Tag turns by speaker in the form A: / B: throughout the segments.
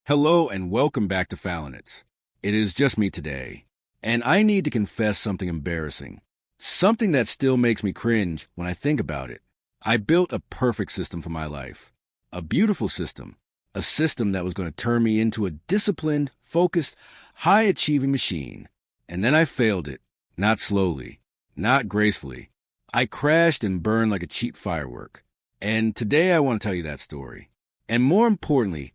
A: Hello and welcome back to Fallonets. It is just me today, and I need to confess something embarrassing. Something that still makes me cringe when I think about it. I built a perfect system for my life. A beautiful system. A system that was going to turn me into a disciplined, focused, high-achieving machine. And then I failed it. Not slowly. Not gracefully. I crashed and burned like a cheap firework. And today I want to tell you that story. And more importantly,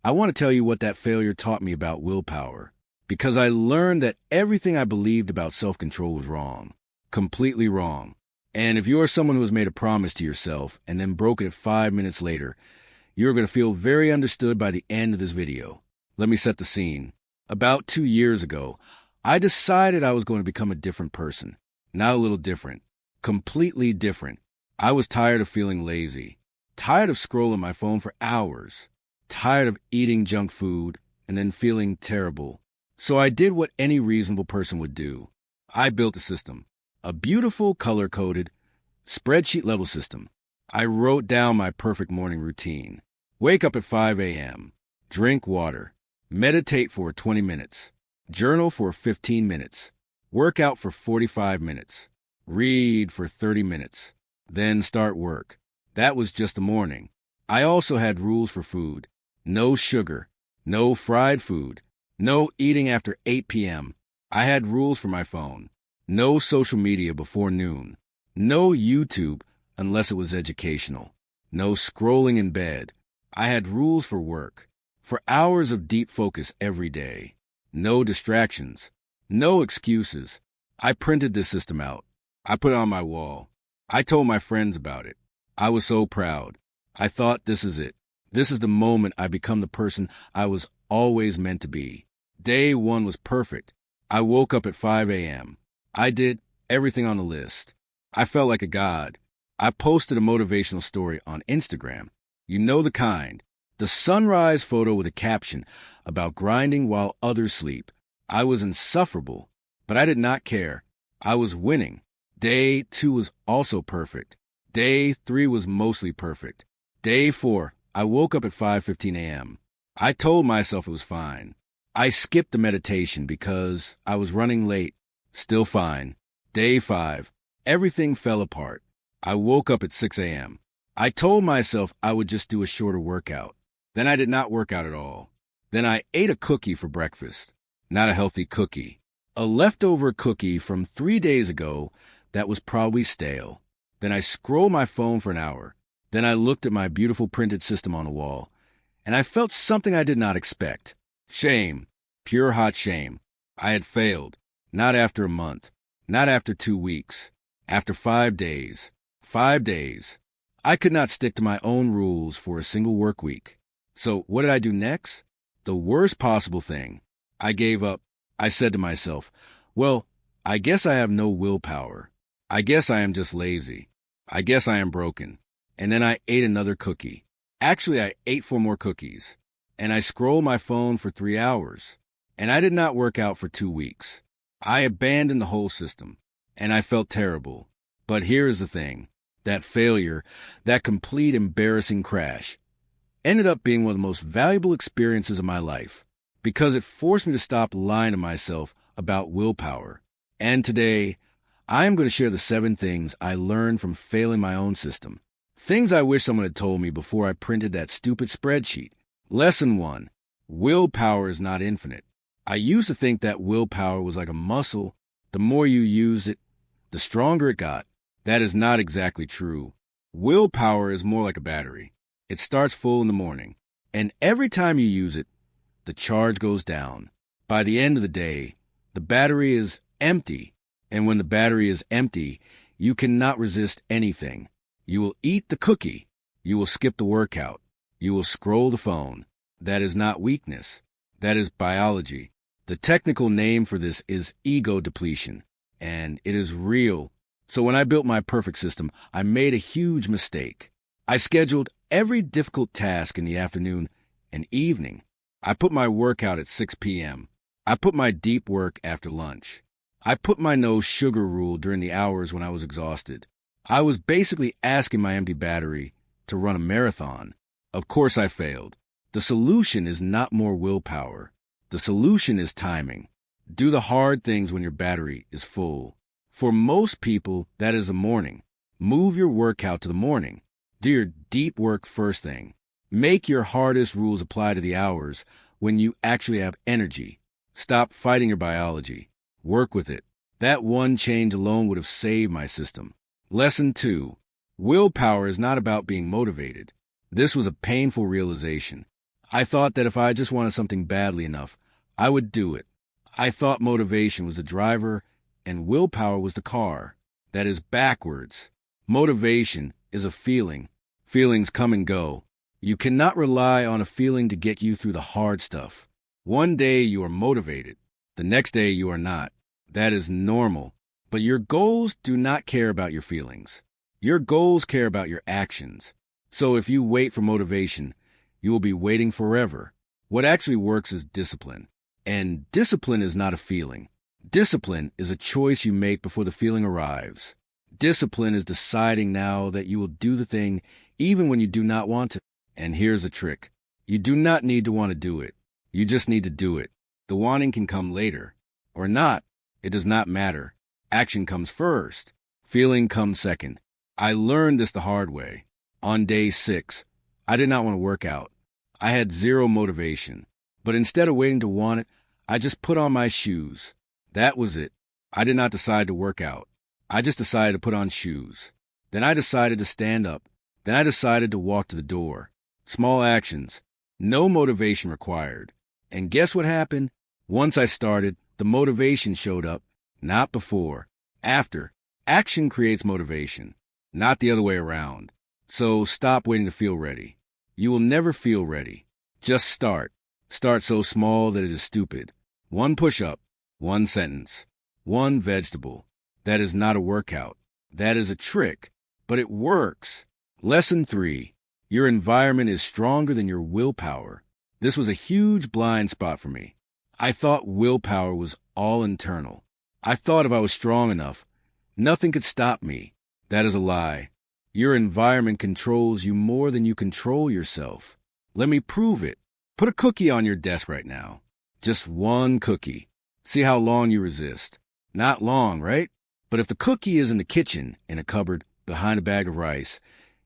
A: I want to tell you what that failure taught me about willpower, because I learned that everything I believed about self-control was wrong, completely wrong. And if you're someone who has made a promise to yourself and then broke it 5 minutes later, you're going to feel very understood by the end of this video. Let me set the scene. About 2 years ago, I decided I was going to become a different person. Not a little different, completely different. I was tired of feeling lazy, tired of scrolling my phone for hours, tired of eating junk food and then feeling terrible. So I did what any reasonable person would do. I built a system, a beautiful color-coded, spreadsheet-level system. I wrote down my perfect morning routine. Wake up at 5 a.m., drink water, meditate for 20 minutes, journal for 15 minutes, work out for 45 minutes, read for 30 minutes, then start work. That was just the morning. I also had rules for food. No sugar, no fried food, no eating after 8 p.m. I had rules for my phone. No social media before noon. No YouTube unless it was educational. No scrolling in bed. I had rules for work, for hours of deep focus every day. No distractions. No excuses. I printed this system out. I put it on my wall. I told my friends about it. I was so proud. I thought, this is it. This is the moment I become the person I was always meant to be. Day one was perfect. I woke up at 5 a.m. I did everything on the list. I felt like a god. I posted a motivational story on Instagram. You know the kind. The sunrise photo with a caption about grinding while others sleep. I was insufferable, but I did not care. I was winning. Day 2 was also perfect. Day 3 was mostly perfect. Day 4, I woke up at 5:15 a.m. I told myself it was fine. I skipped the meditation because I was running late. Still fine. Day 5, everything fell apart. I woke up at 6 a.m. I told myself I would just do a shorter workout. Then I did not work out at all. Then I ate a cookie for breakfast. Not a healthy cookie. A leftover cookie from 3 days ago that was probably stale. Then I scrolled my phone for an hour. Then I looked at my beautiful printed system on the wall, and I felt something I did not expect. Shame. Pure hot shame. I had failed. Not after a month. Not after 2 weeks. After 5 days. 5 days. I could not stick to my own rules for a single work week. So what did I do next? The worst possible thing. I gave up. I said to myself, well, I guess I have no willpower. I guess I am just lazy. I guess I am broken. And then I ate another cookie. Actually, I ate 4 more cookies. And I scrolled my phone for 3 hours. And I did not work out for 2 weeks. I abandoned the whole system. And I felt terrible. But here is the thing. That failure, that complete embarrassing crash, ended up being one of the most valuable experiences of my life. Because it forced me to stop lying to myself about willpower. And today, I am going to share the 7 things I learned from failing my own system. Things I wish someone had told me before I printed that stupid spreadsheet. Lesson 1. Willpower is not infinite. I used to think that willpower was like a muscle. The more you use it, the stronger it got. That is not exactly true. Willpower is more like a battery. It starts full in the morning, and every time you use it, the charge goes down. By the end of the day, the battery is empty. And when the battery is empty, you cannot resist anything. You will eat the cookie. You will skip the workout. You will scroll the phone. That is not weakness. That is biology. The technical name for this is ego depletion, and it is real. So when I built my perfect system, I made a huge mistake. I scheduled every difficult task in the afternoon and evening. I put my workout at 6 p.m. I put my deep work after lunch. I put my no sugar rule during the hours when I was exhausted. I was basically asking my empty battery to run a marathon. Of course I failed. The solution is not more willpower. The solution is timing. Do the hard things when your battery is full. For most people, that is the morning. Move your workout to the morning. Do your deep work first thing. Make your hardest rules apply to the hours when you actually have energy. Stop fighting your biology. Work with it. That one change alone would have saved my system. Lesson 2. Willpower is not about being motivated. This was a painful realization. I thought that if I just wanted something badly enough, I would do it. I thought motivation was the driver and willpower was the car. That is backwards. Motivation is a feeling. Feelings come and go. You cannot rely on a feeling to get you through the hard stuff. One day you are motivated. The next day you are not. That is normal. But your goals do not care about your feelings. Your goals care about your actions. So if you wait for motivation, you will be waiting forever. What actually works is discipline. And discipline is not a feeling. Discipline is a choice you make before the feeling arrives. Discipline is deciding now that you will do the thing even when you do not want to. And here's a trick. You do not need to want to do it. You just need to do it. The wanting can come later. Or not. It does not matter. Action comes first. Feeling comes second. I learned this the hard way. On day 6, I did not want to work out. I had zero motivation. But instead of waiting to want it, I just put on my shoes. That was it. I did not decide to work out. I just decided to put on shoes. Then I decided to stand up. Then I decided to walk to the door. Small actions. No motivation required. And guess what happened? Once I started, the motivation showed up. Not before. After. Action creates motivation. Not the other way around. So stop waiting to feel ready. You will never feel ready. Just start. Start so small that it is stupid. 1 push-up, 1 sentence, 1 vegetable. That is not a workout. That is a trick, but it works. Lesson 3. Your environment is stronger than your willpower. This was a huge blind spot for me. I thought willpower was all internal. I thought if I was strong enough, nothing could stop me. That is a lie. Your environment controls you more than you control yourself. Let me prove it. Put a cookie on your desk right now. Just 1 cookie. See how long you resist. Not long, right? But if the cookie is in the kitchen, in a cupboard, behind a bag of rice,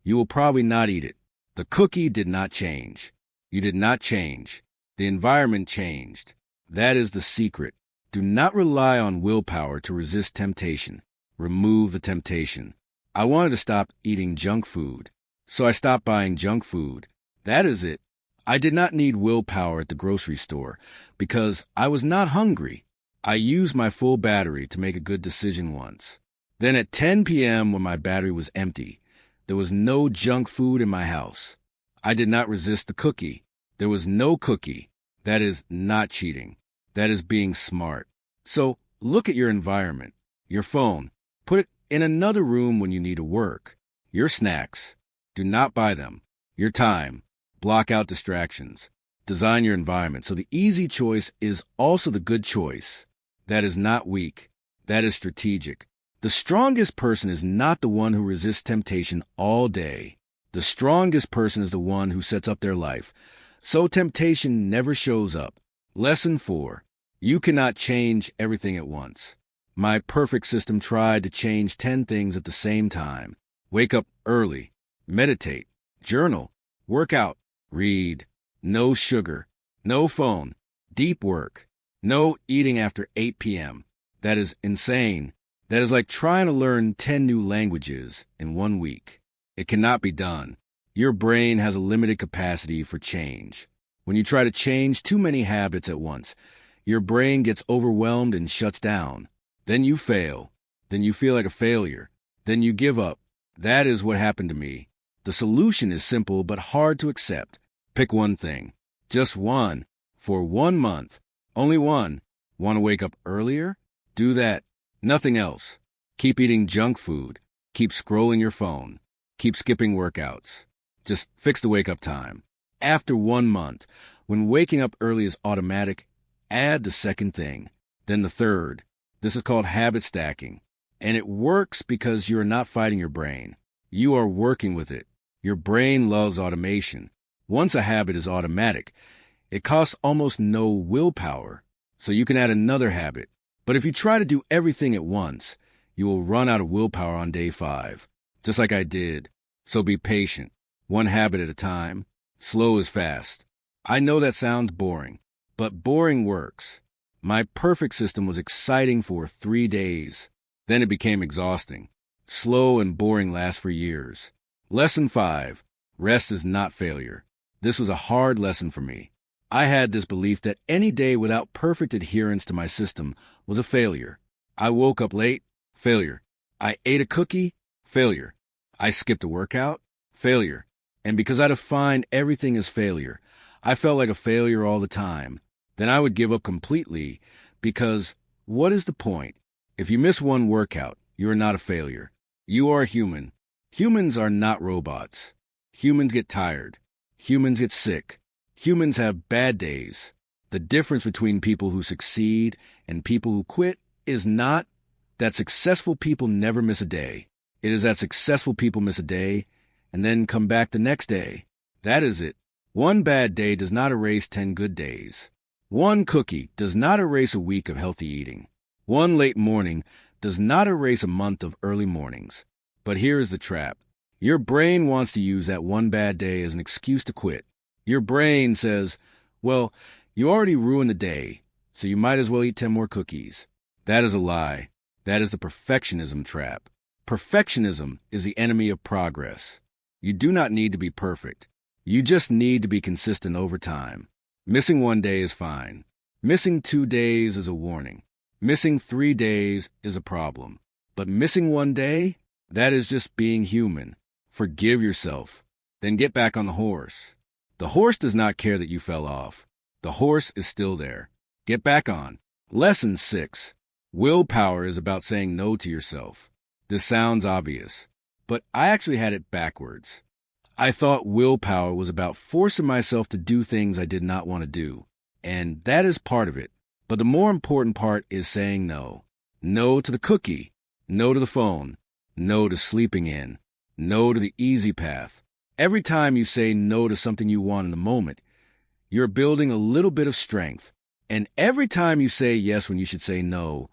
A: you will probably not eat it. The cookie did not change. You did not change. The environment changed. That is the secret. Do not rely on willpower to resist temptation. Remove the temptation. I wanted to stop eating junk food, so I stopped buying junk food. That is it. I did not need willpower at the grocery store because I was not hungry. I used my full battery to make a good decision once. Then at 10 p.m. when my battery was empty, there was no junk food in my house. I did not resist the cookie. There was no cookie. That is not cheating. That is being smart. So look at your environment. Your phone. Put it in another room when you need to work. Your snacks. Do not buy them. Your time. Block out distractions. Design your environment so the easy choice is also the good choice. That is not weak. That is strategic. The strongest person is not the one who resists temptation all day. The strongest person is the one who sets up their life, so temptation never shows up. Lesson 4. You cannot change everything at once. My perfect system tried to change 10 things at the same time. Wake up early. Meditate. Journal. Work out. Read. No sugar. No phone. Deep work. No eating after 8 p.m. That is insane. That is like trying to learn 10 new languages in 1 week. It cannot be done. Your brain has a limited capacity for change. When you try to change too many habits at once, your brain gets overwhelmed and shuts down. Then you fail. Then you feel like a failure. Then you give up. That is what happened to me. The solution is simple but hard to accept. Pick one thing. Just one. For 1 month. Only one. Want to wake up earlier? Do that. Nothing else. Keep eating junk food. Keep scrolling your phone. Keep skipping workouts. Just fix the wake-up time. After 1 month, when waking up early is automatic, add the second thing, then the third. This is called habit stacking. And it works because you are not fighting your brain. You are working with it. Your brain loves automation. Once a habit is automatic, it costs almost no willpower, so you can add another habit. But if you try to do everything at once, you will run out of willpower on day 5, just like I did. So be patient, one habit at a time. Slow is fast. I know that sounds boring, but boring works. My perfect system was exciting for 3 days. Then it became exhausting. Slow and boring last for years. Lesson 5. Rest is not failure. This was a hard lesson for me. I had this belief that any day without perfect adherence to my system was a failure. I woke up late, failure. I ate a cookie, failure. I skipped a workout, failure. And because I defined everything as failure, I felt like a failure all the time. Then I would give up completely because what is the point? If you miss one workout, you are not a failure. You are human. Humans are not robots. Humans get tired. Humans get sick. Humans have bad days. The difference between people who succeed and people who quit is not that successful people never miss a day. It is that successful people miss a day and then come back the next day. That is it. One bad day does not erase 10 good days. One cookie does not erase a week of healthy eating. One late morning does not erase a month of early mornings. But here is the trap. Your brain wants to use that one bad day as an excuse to quit. Your brain says, well, you already ruined the day, so you might as well eat 10 more cookies. That is a lie. That is the perfectionism trap. Perfectionism is the enemy of progress. You do not need to be perfect. You just need to be consistent over time. Missing 1 day is fine. Missing 2 days is a warning. Missing 3 days is a problem. But missing 1 day? That is just being human. Forgive yourself. Then get back on the horse. The horse does not care that you fell off. The horse is still there. Get back on. Lesson 6. Willpower is about saying no to yourself. This sounds obvious, but I actually had it backwards. I thought willpower was about forcing myself to do things I did not want to do, and that is part of it. But the more important part is saying no. No to the cookie. No to the phone. No to sleeping in. No to the easy path. Every time you say no to something you want in the moment, you're building a little bit of strength. And every time you say yes when you should say no,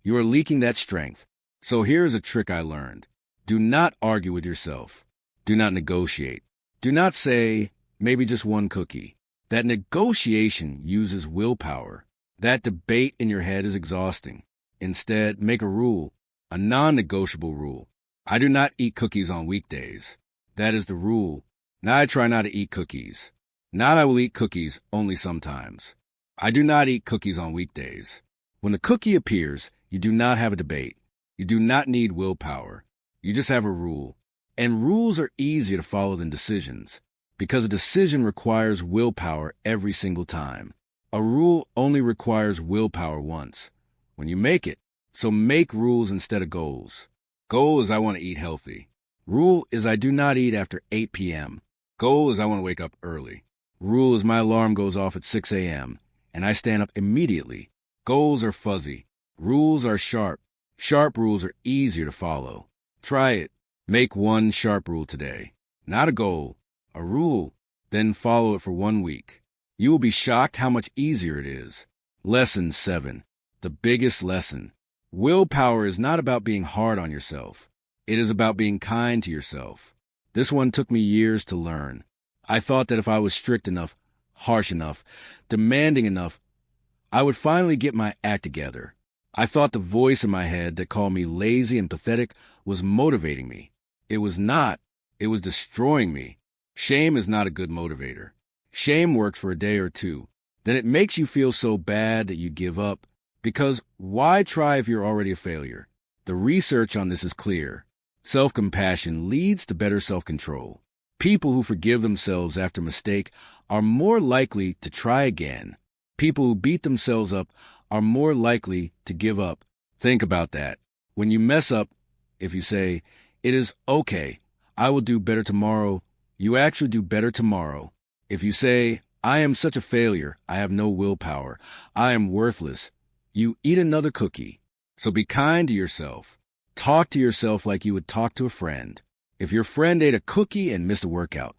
A: you are leaking that strength. So here's a trick I learned. Do not argue with yourself. Do not negotiate. Do not say, maybe just one cookie. That negotiation uses willpower. That debate in your head is exhausting. Instead, make a rule, a non-negotiable rule. I do not eat cookies on weekdays. That is the rule. Now I try not to eat cookies. Now I will eat cookies only sometimes. I do not eat cookies on weekdays. When the cookie appears, you do not have a debate. You do not need willpower. You just have a rule. And rules are easier to follow than decisions, because a decision requires willpower every single time. A rule only requires willpower once, when you make it. So make rules instead of goals. Goal is I want to eat healthy. Rule is I do not eat after 8 p.m. Goal is I want to wake up early. Rule is my alarm goes off at 6 a.m. and I stand up immediately. Goals are fuzzy. Rules are sharp. Sharp rules are easier to follow. Try it. Make one sharp rule today. Not a goal, a rule. Then follow it for 1 week. You will be shocked how much easier it is. Lesson 7. The biggest lesson. Willpower is not about being hard on yourself. It is about being kind to yourself. This one took me years to learn. I thought that if I was strict enough, harsh enough, demanding enough, I would finally get my act together. I thought the voice in my head that called me lazy and pathetic was motivating me. It was not. It was destroying me. Shame is not a good motivator. Shame works for a day or two. Then it makes you feel so bad that you give up. Because why try if you're already a failure? The research on this is clear. Self-compassion leads to better self-control. People who forgive themselves after a mistake are more likely to try again. People who beat themselves up are more likely to give up. Think about that. When you mess up, if you say, it is okay, I will do better tomorrow, you actually do better tomorrow. If you say, I am such a failure, I have no willpower, I am worthless, you eat another cookie. So be kind to yourself. Talk to yourself like you would talk to a friend. If your friend ate a cookie and missed a workout,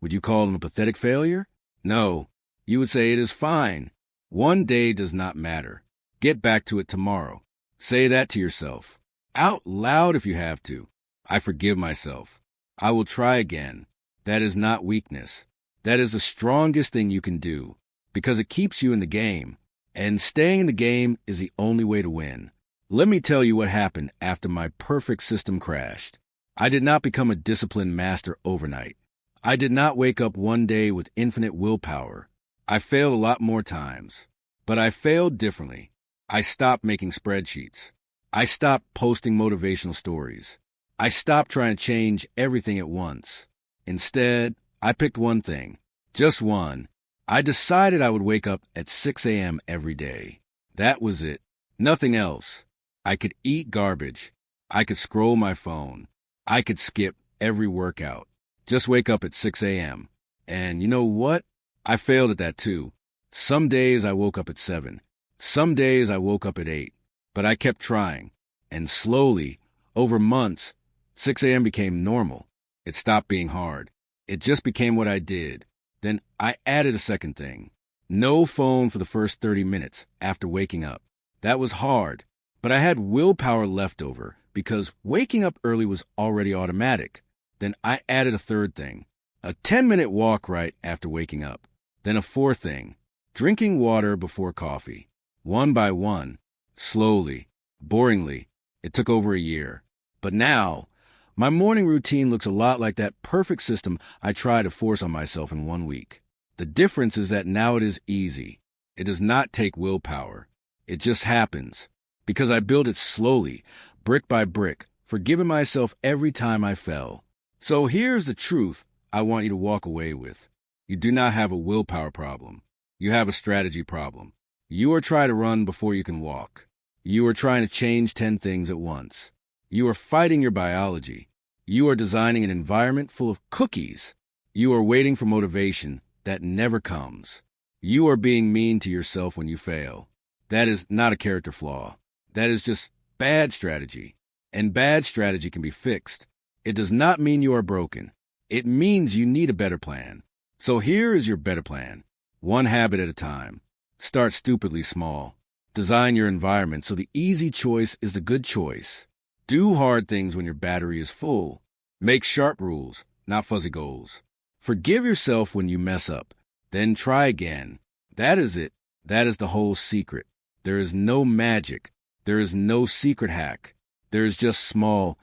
A: Would you call them a pathetic failure? No. You would say it is fine. One day does not matter. Get back to it tomorrow. Say that to yourself. Out loud if you have to. I forgive myself. I will try again. That is not weakness. That is the strongest thing you can do, because it keeps you in the game, and staying in the game is the only way to win. Let me tell you what happened after my perfect system crashed. I did not become a disciplined master overnight. I did not wake up one day with infinite willpower. I failed a lot more times, but I failed differently. I stopped making spreadsheets. I stopped posting motivational stories. I stopped trying to change everything at once. Instead, I picked one thing, just one. I decided I would wake up at 6 a.m. every day. That was it. Nothing else. I could eat garbage. I could scroll my phone. I could skip every workout. Just wake up at 6 a.m. And you know what? I failed at that too. Some days I woke up at 7. Some days I woke up at 8. But I kept trying. And slowly, over months, 6 a.m. became normal. It stopped being hard. It just became what I did. Then I added a second thing. No phone for the first 30 minutes after waking up. That was hard. But I had willpower left over because waking up early was already automatic. Then I added a third thing. A 10-minute walk right after waking up. Then a fourth thing. Drinking water before coffee. One by one. Slowly. Boringly. It took over a year. But now, my morning routine looks a lot like that perfect system I tried to force on myself in 1 week. The difference is that now it is easy. It does not take willpower. It just happens. Because I built it slowly, brick by brick, forgiving myself every time I fell. So here's the truth I want you to walk away with. You do not have a willpower problem. You have a strategy problem. You are trying to run before you can walk. You are trying to change 10 things at once. You are fighting your biology. You are designing an environment full of cookies. You are waiting for motivation that never comes. You are being mean to yourself when you fail. That is not a character flaw. That is just bad strategy. And bad strategy can be fixed. It does not mean you are broken. It means you need a better plan. So here is your better plan. One habit at a time. Start stupidly small. Design your environment so the easy choice is the good choice. Do hard things when your battery is full. Make sharp rules, not fuzzy goals. Forgive yourself when you mess up. Then try again. That is it. That is the whole secret. There is no magic. There is no secret hack. There is just small,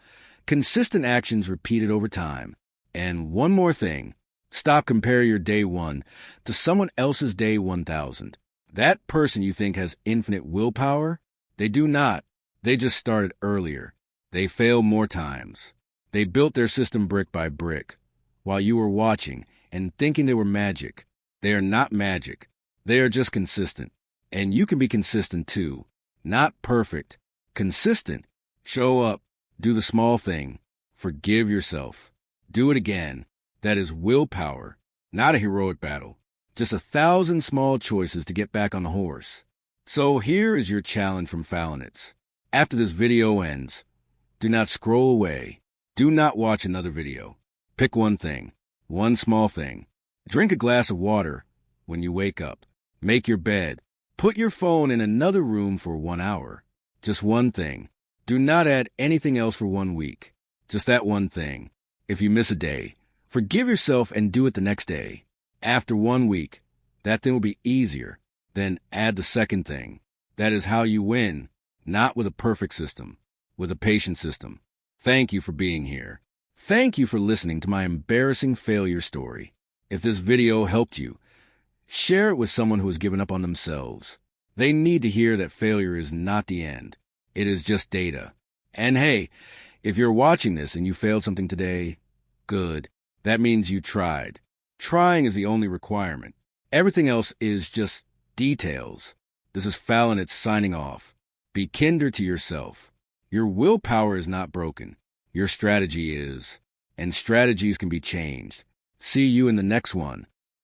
A: consistent actions repeated over time. And one more thing. Stop comparing your day 1 to someone else's day 1,000. That person you think has infinite willpower, they do not. They just started earlier. They failed more times. They built their system brick by brick while you were watching and thinking they were magic. They are not magic. They are just consistent. And you can be consistent too. Not perfect. Consistent. Show up. Do the small thing. Forgive yourself. Do it again. That is willpower, not a heroic battle. Just 1,000 small choices to get back on the horse. So here is your challenge from Falonets. After this video ends, do not scroll away. Do not watch another video. Pick one thing. One small thing. Drink a glass of water when you wake up. Make your bed. Put your phone in another room for 1 hour. Just one thing. Do not add anything else for 1 week. Just that one thing. If you miss a day, forgive yourself and do it the next day. After 1 week, that thing will be easier. Then add the second thing. That is how you win, not with a perfect system, with a patient system. Thank you for being here. Thank you for listening to my embarrassing failure story. If this video helped you, share it with someone who has given up on themselves. They need to hear that failure is not the end. It is just data. And hey, if you're watching this and you failed something today, good. That means you tried. Trying is the only requirement. Everything else is just details. This is Falonets signing off. Be kinder to yourself. Your willpower is not broken. Your strategy is. And strategies can be changed. See you in the next one.